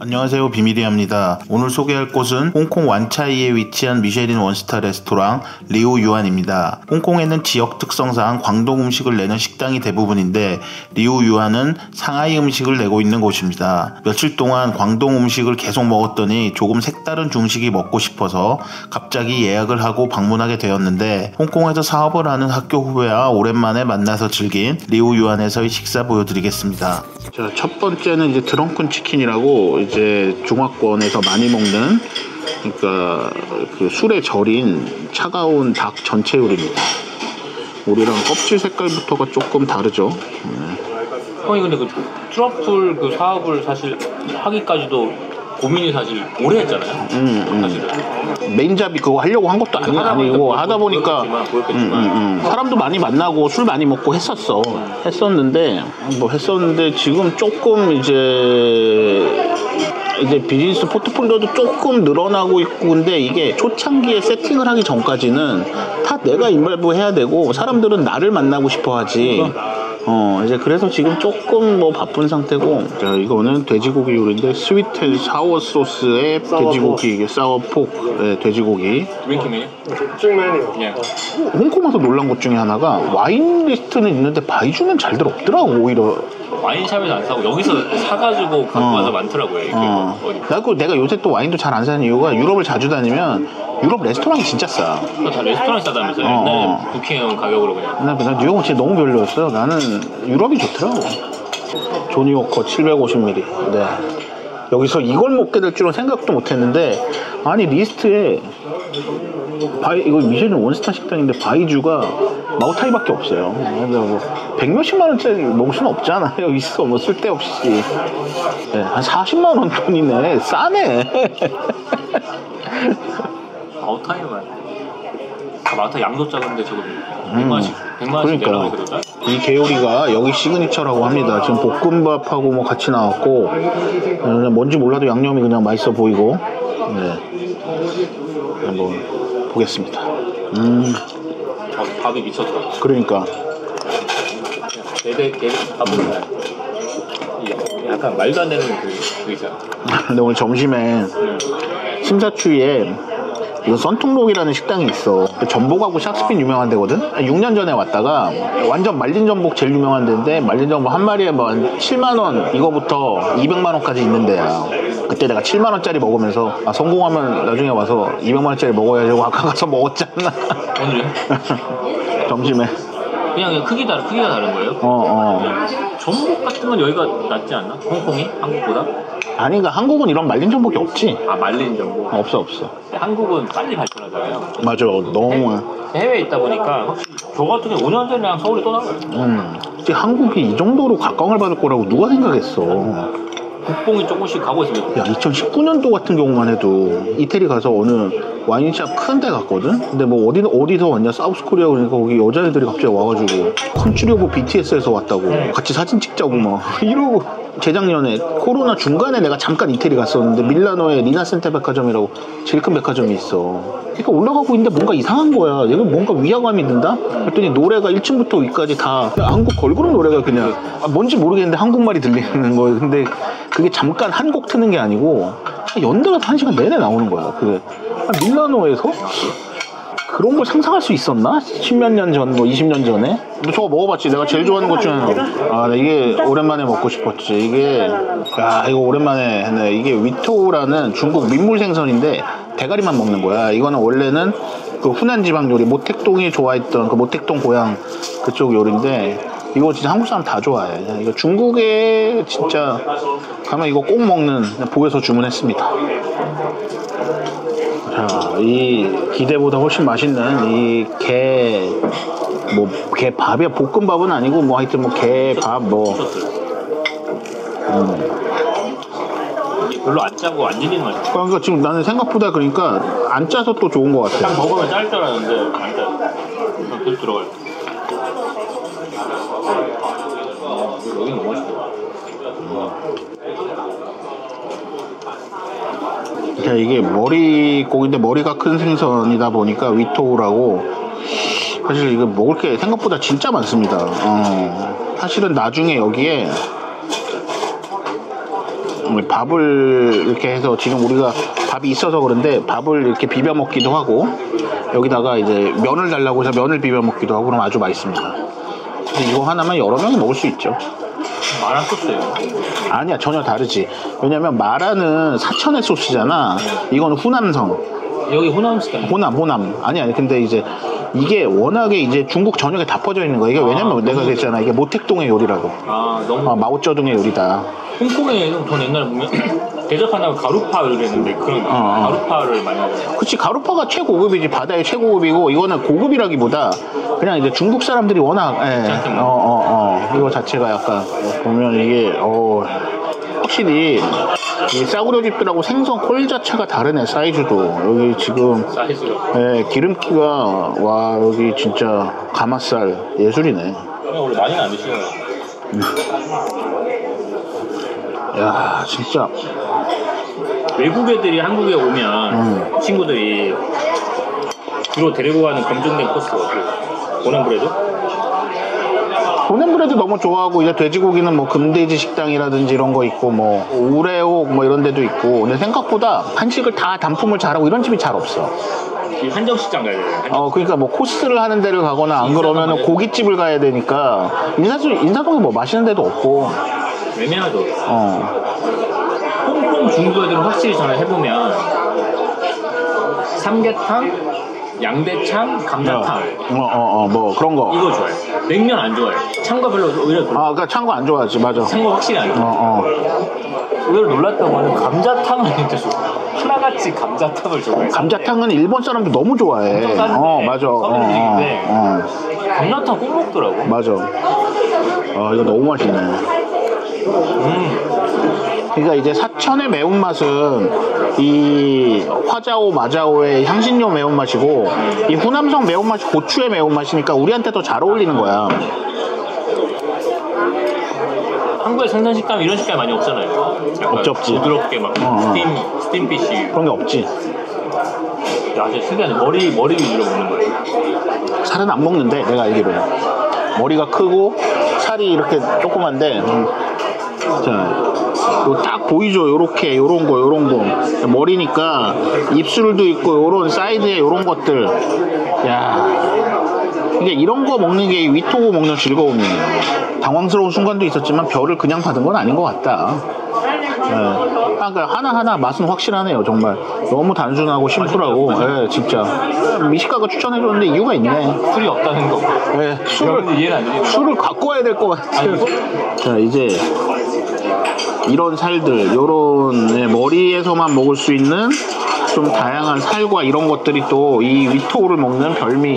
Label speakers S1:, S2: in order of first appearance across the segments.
S1: 안녕하세요, 비밀이합니다. 오늘 소개할 곳은 홍콩 완차이에 위치한 미쉐린 원스타 레스토랑 리우유안입니다. 홍콩에는 지역 특성상 광동 음식을 내는 식당이 대부분인데 리우유안은 상하이 음식을 내고 있는 곳입니다. 며칠 동안 광동 음식을 계속 먹었더니 조금 색다른 중식이 먹고 싶어서 갑자기 예약을 하고 방문하게 되었는데 홍콩에서 사업을 하는 학교 후배와 오랜만에 만나서 즐긴 리우유안에서의 식사 보여드리겠습니다. 자, 첫 번째는 이제 드렁큰 치킨이라고 이제 중화권에서 많이 먹는, 그러니까 그 술에 절인 차가운 닭 전체 요리입니다. 우리랑 껍질 색깔부터가 조금 다르죠.
S2: 형이 근데 그 트러플 그 사업을 사실 하기까지도 고민이 사실 오래 했잖아요. 사실은.
S1: 메인잡이 그거 하려고 한 것도 아니고 하다 보니까 사람도 많이 만나고 술 많이 먹고 했었는데 지금 조금 이제 비즈니스 포트폴리오도 조금 늘어나고 있고, 근데 이게 초창기에 세팅을 하기 전까지는 다 내가 인발부 해야 되고 사람들은 나를 만나고 싶어 하지. 이제 그래서 지금 조금 뭐 바쁜 상태고. 자, 이거는 돼지고기 요리인데 스위트 사워 소스에 돼지고기, 이게 사워포크, 네, 돼지고기.
S2: 드링킹 메뉴?
S3: 예.
S1: 홍콩 와서 놀란 것 중에 하나가 와인 리스트는 있는데 바이주는 잘들 없더라고. 오히려
S2: 와인샵에서 안 사고 여기서 사가지고 갖고 와서 많더라고요. 이게
S1: 내가 요새 또 와인도 잘 안 사는 이유가 유럽을 자주 다니면 유럽 레스토랑이 진짜 싸.
S2: 다 레스토랑 싸다면서요. 옛날에 부킹해온 가격으로 그냥.
S1: 난 뉴욕은 진짜 너무 별로였어요. 나는 유럽이 좋더라고. 조니워커 750ml. 네. 여기서 이걸 먹게 될 줄은 생각도 못했는데, 아니 리스트에 이거 미쉐린 원스타 식당인데 바이주가 마오타이밖에 없어요. 그래서 뭐 100몇십만 원짜리 먹을 수는 없잖아요. 있어 뭐 쓸데없이. 네, 한 40만 원 돈이네. 싸네.
S2: 마오타이만. 마오타이 양도 작은데 저거 100만원씩 내라고 그러죠?
S1: 이 개요리가 여기 시그니처라고 합니다. 지금 볶음밥하고 뭐 같이 나왔고, 뭔지 몰라도 양념이 그냥 맛있어 보이고. 네. 한번 보겠습니다.
S2: 밥이 미쳤다.
S1: 그러니까
S2: 대대 밥은 약간 말도 안 되는 그 있잖아.
S1: 근데 오늘 점심에 심사추이에 이거 썬통록이라는 식당이 있어. 전복하고 샥스핀 유명한 데거든. 6년 전에 왔다가 완전 말린 전복 제일 유명한 데인데, 말린 전복 한 마리에 뭐 7만원 이거부터 200만원까지 있는 데야. 그때 내가 7만원짜리 먹으면서 성공하면 나중에 와서 200만원짜리 먹어야지 하고 아까 가서 먹었잖아.
S2: 오늘요?
S1: 점심에.
S2: 그냥 크기가 다른 거예요? 전복 같은 건 여기가 낫지 않나? 홍콩이? 한국보다?
S1: 아니, 그러니까 한국은 이런 말린 전복이 없지.
S2: 말린 전복?
S1: 없어.
S2: 근데 한국은 빨리 발전하잖아요.
S1: 맞아, 너무.
S2: 해외에 있다 보니까 확실히 저 같은 경우 5년 전이랑 서울이 또 나와요.
S1: 한국이 이 정도로 각광을 받을 거라고 누가 생각했어.
S2: 국뽕이 조금씩 가고 있습니다.
S1: 야, 2019년도 같은 경우만 해도 이태리 가서 어느 와인샵 큰 데 갔거든? 근데 뭐 어디서 왔냐? 사우스코리아. 그러니까 거기 여자애들이 갑자기 와가지고 컨츄리오브 BTS에서 왔다고 같이 사진 찍자고 막 이러고. 재작년에 코로나 중간에 내가 잠깐 이태리 갔었는데 밀라노에 리나센테 백화점이라고 제일 큰 백화점이 있어. 그러니까 올라가고 있는데 뭔가 이상한 거야. 얘가 뭔가 위화감이 든다? 그랬더니 노래가 1층부터 위까지 다 한국 걸그룹 노래가 그냥 뭔지 모르겠는데 한국말이 들리는 거예요. 근데 그게 잠깐 한 곡 트는 게 아니고 연달아서 1시간 내내 나오는 거야. 그게 밀라노에서 그런 걸 상상할 수 있었나? 10몇 년 전, 뭐 20년 전에? 너 저거 먹어봤지? 내가 제일 좋아하는 것 중에 하나. 이게 오랜만에 먹고 싶었지. 이거 오랜만에 했네. 이게 위토우라는 중국 민물 생선인데 대가리만 먹는 거야. 이거는 원래는 그 후난 지방 요리, 모택동이 좋아했던 그 모택동 고향 그쪽 요리인데, 이거 진짜 한국 사람 다 좋아해. 이거 중국에 진짜 가면 이거 꼭 먹는, 보여서 주문했습니다. 자, 이 기대보다 훨씬 맛있는 이 개밥이야. 볶음밥은 아니고 뭐 하여튼 뭐 개밥 뭐.
S2: 별로 안 짜고 안 질리는 맛이야.
S1: 그러니까 지금 나는 생각보다 그러니까 안 짜서 또 좋은 것 같아.
S2: 딱 먹으면 짤 줄 알았는데 안 짜. 계속 들어가요. 여기 너무 맛있다.
S1: 자, 이게 머리고기인데 머리가 큰 생선이다 보니까 위토우라고, 사실 이거 먹을 게 생각보다 진짜 많습니다. 사실은 나중에 여기에 밥을 이렇게 해서 지금 우리가 밥이 있어서 그런데 밥을 이렇게 비벼 먹기도 하고 여기다가 이제 면을 달라고 해서 면을 비벼 먹기도 하고 그럼 아주 맛있습니다. 근데 이거 하나만 여러 명이 먹을 수 있죠.
S2: 마라 소스예요.
S1: 아니야, 전혀 다르지. 왜냐면 마라는 사천의 소스잖아. 이거는 후남성.
S2: 여기 호남 스타일.
S1: 호남. 아니. 근데 이제 이게 워낙에 이제 중국 전역에 다 퍼져 있는 거야. 이게 왜냐면 내가 그랬잖아. 이게 모택동의 요리라고.
S2: 너무.
S1: 마오쩌둥의 요리다.
S2: 홍콩에는 전 옛날에 보면 대접하다가 가루파를 했는데 그런 가루파를 많이 하잖아요.
S1: 그치, 가루파가 최고급이지. 바다의 최고급이고 이거는 고급이라기보다 그냥 이제 중국 사람들이 워낙 이거 자체가 약간 보면 이게 확실히 이 싸구려 집들하고 생선 콜 자체가 다르네. 사이즈도 여기 지금
S2: 사이즈가.
S1: 기름기가 와 여기 진짜 가마살 예술이네.
S2: 원래 많이는 안 드시잖아요.
S1: 야 진짜
S2: 외국 애들이 한국에 오면 친구들이 주로 데리고 가는 검증된 코스가 어때요? 보냄브레드?
S1: 보냄브레드 너무 좋아하고 이제 돼지고기는 뭐 금돼지 식당이라든지 이런 거 있고 뭐 우레옥 뭐 이런 데도 있고 근데 생각보다 한식을 다 단품을 잘하고 이런 집이 잘 없어.
S2: 한정식당 가야 돼요.
S1: 그러니까 뭐 코스를 하는 데를 가거나 안 그러면 고깃집을 가야 되니까 인사동에 뭐 맛있는 데도 없고
S2: 애매하죠. 홍콩 중국 애들은 확실히 전화 해보면 삼계탕, 양대창, 감자탕
S1: 뭐 그런 거
S2: 이거 좋아해. 냉면 안 좋아해. 찬거 별로 오히려
S1: 그러니까 찬 거 안 좋아하지. 맞아.
S2: 찬 거 확실히 안 좋아해. 의외로 놀랐던 거는 감자탕을 진짜 좋아해. 하나같이 감자탕을 좋아해.
S1: 감자탕은 일본 사람들 너무 좋아해. 맞아.
S2: 감자탕 꼭 먹더라고.
S1: 맞아. 이거 너무 맛있네. 그러니까 이제 사천의 매운맛은 이 화자오 마자오의 향신료 매운맛이고 이 후남성 매운맛이 고추의 매운맛이니까 우리한테 더 잘 어울리는 거야.
S2: 한국에 생선 식감 이런 식감이 많이 없잖아요.
S1: 없지.
S2: 부드럽게 막 스팀피쉬
S1: 그런 게 없지.
S2: 야, 진짜 신기하네. 머리 위주로 먹는 거예요.
S1: 살은 안 먹는데 내가 알기로는 머리가 크고 살이 이렇게 조그만데 자, 딱 보이죠? 요렇게 요런 거 머리니까 입술도 있고 요런 사이드에 요런 것들. 야, 이게 이런 거 먹는 게 위토우 먹는 즐거움이에요. 당황스러운 순간도 있었지만 별을 그냥 받은 건 아닌 것 같다. 그러니까 하나하나 맛은 확실하네요. 정말 너무 단순하고 심플하고 진짜 미식가가 추천해줬는데 이유가 있네.
S2: 술이 없다는 거.
S1: 술을 갖고 와야 될 것 같아요. 자, 이제 이런 살들, 요런 머리에서만 먹을 수 있는 좀 다양한 살과 이런 것들이 또 이 위토우를 먹는 별미.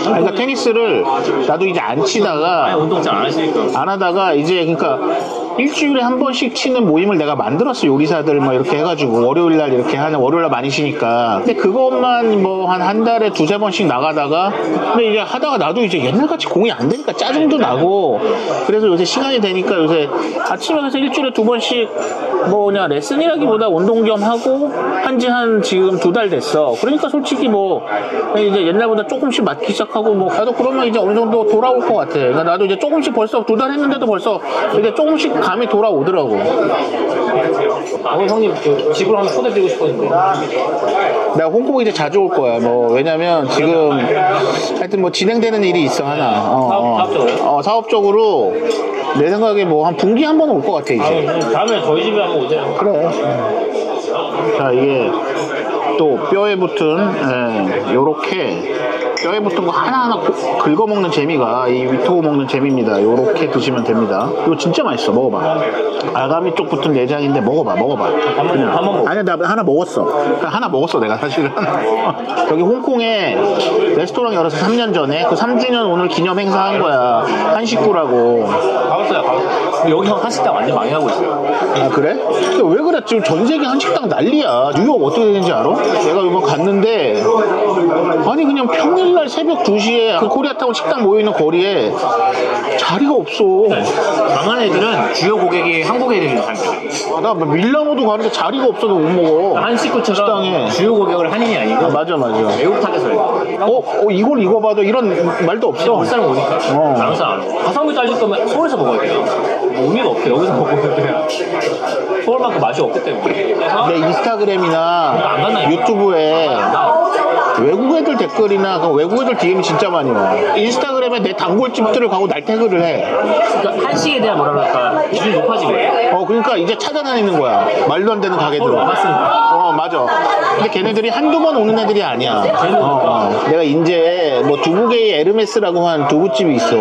S1: 그러니까 테니스를 나도 이제 안 치다가
S2: 운동 잘 안 하시니까
S1: 안 하다가 이제 그러니까 일주일에 한 번씩 치는 모임을 내가 만들었어. 요리사들 뭐 이렇게 해가지고 월요일날 이렇게 하는 월요일날 많이 쉬니까. 근데 그것만 뭐 한 달에 2-3번씩 나가다가 근데 이제 하다가 나도 이제 옛날같이 공이 안 되니까 짜증도 나고 그래서 요새 시간이 되니까 요새 아침에 가서 일주일에 2번씩 뭐 그냥 레슨이라기보다 운동 겸 하고 한지 지금 2달 됐어. 그러니까 솔직히 뭐 이제 옛날보다 조금씩 맞기 시작하고 뭐 나도 그러면 이제 어느 정도 돌아올 것 같아. 그러니까 나도 이제 조금씩 벌써 2달 했는데도 벌써 이제 조금씩 감이 돌아오더라고.
S2: 형님 집으로 한번 초대드리고 싶었는데
S1: 내가 홍콩 이제 자주 올 거야. 뭐 왜냐면 지금 하여튼 뭐 진행되는 일이 있어 하나.
S2: 사업적으로?
S1: 사업적으로 내 생각에 뭐 한 분기 한 번 올 것 같아 이제.
S2: 다음에 저희 집에 한번 오세요.
S1: 그래. 자, 이게 또 뼈에 붙은 요렇게 뼈에 붙은 거 하나하나 긁어먹는 재미가 이 위토우 먹는 재미입니다. 요렇게 드시면 됩니다. 이거 진짜 맛있어. 먹어봐. 아가미 쪽 붙은 내장인데 먹어봐. 아니야, 나 하나 먹었어. 하나 먹었어 내가 사실은. 여기 홍콩에 레스토랑 열어서 3년 전에 그 3주년 오늘 기념 행사한 거야. 한식구라고.
S2: 가봤어요. 여기 형 한식당 완전 많이 하고 있어요.
S1: 아 그래? 근데 왜 그래? 지금 전 세계 한식당 난리야. 뉴욕 어떻게 되는지 알아? 내가 이번 갔는데 아니 그냥 평일 화요일날 새벽 2시에 그 코리아타운 식당 모여있는 거리에 자리가 없어.
S2: 강한 애들은 주요 고객이 한국에 있는 사람들.
S1: 나 밀라노도 가는데 자리가 없어서 못 먹어.
S2: 한식구처럼
S1: 식당에.
S2: 주요 고객을 한인이 아니고
S1: 맞아.
S2: 외국 타겟을
S1: 이걸 읽어봐도 이런 말도 없어.
S2: 볼 사람 오니까 다른 사람 안 와. 가성비 따질 거면 서울에서 먹어야 돼요. 뭐 의미가 없어. 여기서 먹어야 돼요. 서울만큼 맛이 없기 때문에. 그래서
S1: 내 인스타그램이나
S2: 안 갔나,
S1: 유튜브에 외국 애들 댓글이나 그 외국 애들 DM이 진짜 많이 와. 인스타그램에 내 단골집들을 가고 날 태그를 해.
S2: 그러니까 한식에 대한 뭐라 그럴까 기준이 높아지거든요.
S1: 그러니까 이제 찾아다니는 거야. 말도 안 되는 가게들.
S2: 맞습니다.
S1: 맞아. 근데 걔네들이 한두 번 오는 애들이 아니야. 내가 이제 뭐 두부게이 에르메스라고 한 두부집이 있어.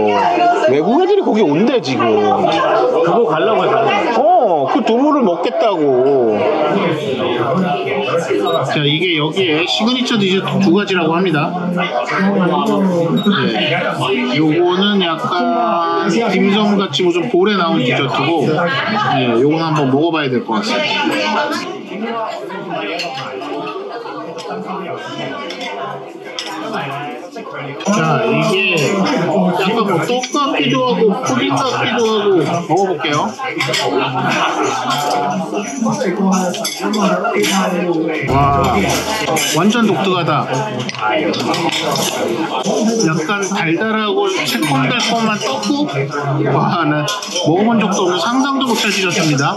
S1: 외국 애들이 거기 온대 지금.
S2: 그거 가려고 해서
S1: 그 두부를 먹겠다고. 자, 이게 여기에 시그니처 디저트 2가지라고 합니다. 네. 요거는 약간 딤섬 같이 무슨 볼에 나온 디저트고, 네, 요거는 한번 먹어봐야 될 것 같습니다. 자, 이게 약간 뭐 떡 같기도 하고 푸딩 같기도 하고 먹어볼게요. 와, 완전 독특하다. 약간 달달하고 새콤달콤한 떡국? 와, 나 먹어본 적도 없는 상상도 못할 디저트입니다.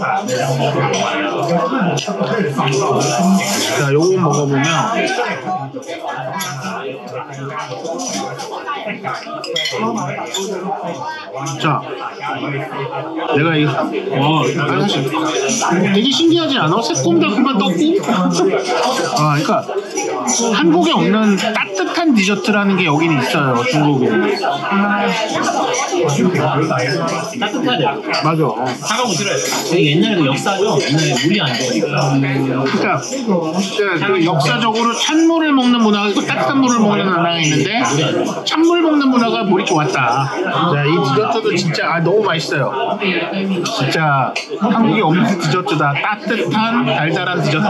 S1: 자, 요거 먹어보면 자, 내가 이거 되게 신기하지 않아? 새콤달콤한 떡국? 그러니까 한국에 없는 따뜻한 디저트라는 게 여기는 있어요, 중국에.
S2: 따뜻하죠.
S1: 맞아.
S2: 차가운 거 싫어요. 되게 옛날에 그 역사죠. 옛날에 물이 안 좋으니까.
S1: 그러니까 그 역사적으로 찬물을 먹는 문화가 있고 따뜻한 물을 먹는 문화가 있는데 찬물 먹는 문화가 물이 좋았다. 자, 이 디저트도 진짜 너무 맛있어요. 진짜 한국에 없는 디저트다. 따뜻한 달달한 디저트.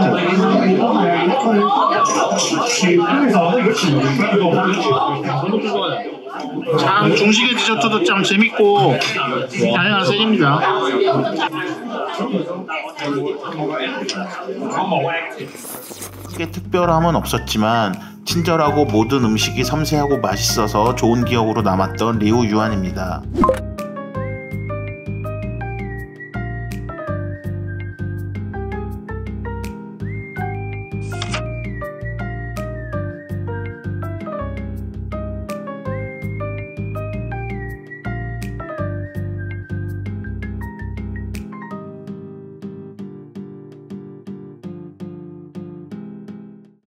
S1: 참 중식의 디저트도 참 재밌고 다양한 색입니다. 크게 특별함은 없었지만 친절하고 모든 음식이 섬세하고 맛있어서 좋은 기억으로 남았던 리우 유한입니다.